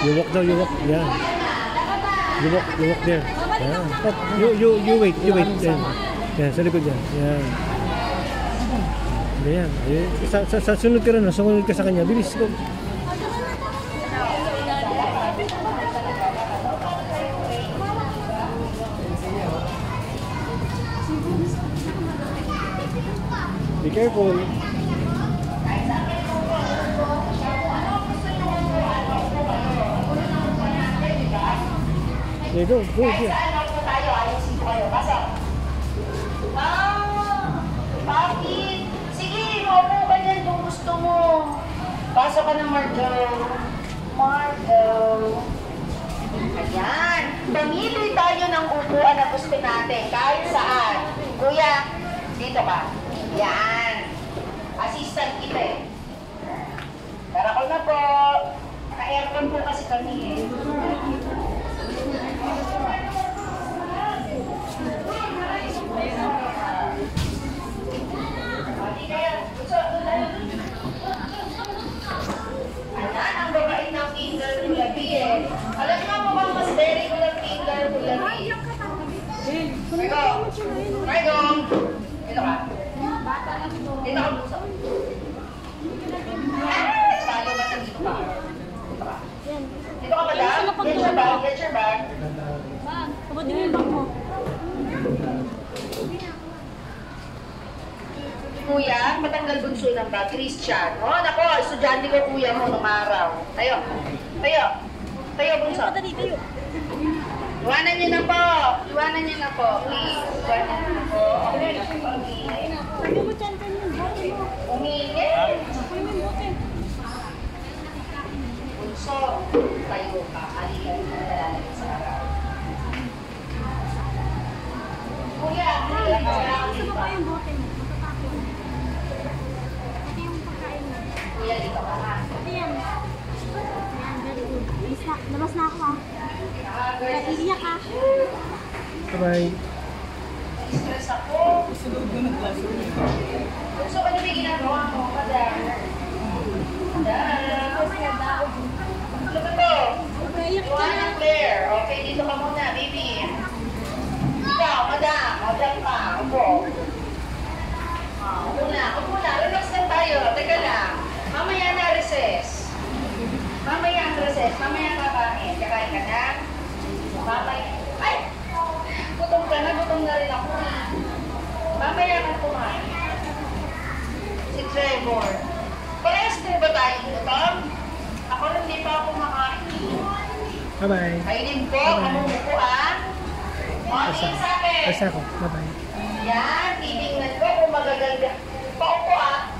You walk daw, you walk. Yan. You walk there. Yan. Oh, you wait. Yan. Yan, sa likod yan. Yan. Yan. Sa sunod ka rin, sumunod ka sa kanya. Bilis ko. Be careful. There you go. Go. Bakit? Sige, maupo ka dyan kung gusto mo. Pasok ka ng Margot. Ayan. Pamili tayo ng upuan na gusto natin. Kahit saan. Kuya, dito ka. Yan. Assistant kita eh. Karakol na po. Naka-aircon po kasi kami eh. Ayan, ang babait ng finger kulabi eh. Alam niyo mo bang mas very good ang finger kulabi? Margo! Dito ka. Dito ka buso. Tayo ba sa dito ka? Dito ka ba dyan? Get your bag. Kapag din yung bag mo. Kuya, matanggal bunso ng bag. Christian. Oh, nako, estudyante ko kuya mo nung araw. Tayo. Bunso. Iwanan niyo na po. Please. Iwanan niyo na po. Okay. Sabi mo dyan ka yung bote mo. Umingin. Sabi mo yung bote. Bunso, tayo ka. Alikan mo na lalagay sa araw. Kuya, alikan mo na Gusto mo pa yung bote mo. Matatapos. Ito yung pagkain mo. Kuya, dito ka ha. Ito yan. Yan, very good. Labas na ako ha. Iiyak ka. Bye-bye. Stress ako. Bunso, ano ba ginagawa mo? Madam. Look at to. Iwanan Claire. Okay, dito ka muna, baby. Ikaw, madam. Madam ka. Upo. Upo na. Relax lang tayo. Teka lang. Mamaya na recess. Mamaya kakain. Kakain ka na. Mamaya. Ay! Gutom na rin ako. Mamaya ka kumain. Si Trevor. Parehas din ba tayo gutom? Ako rin di pa ako makain. Bye-bye. Kayo din po, kamumuko ah. Morning sa akin. Asa ako. Bye-bye. Yan, titingnan ko kung magaganda. Paupo ah.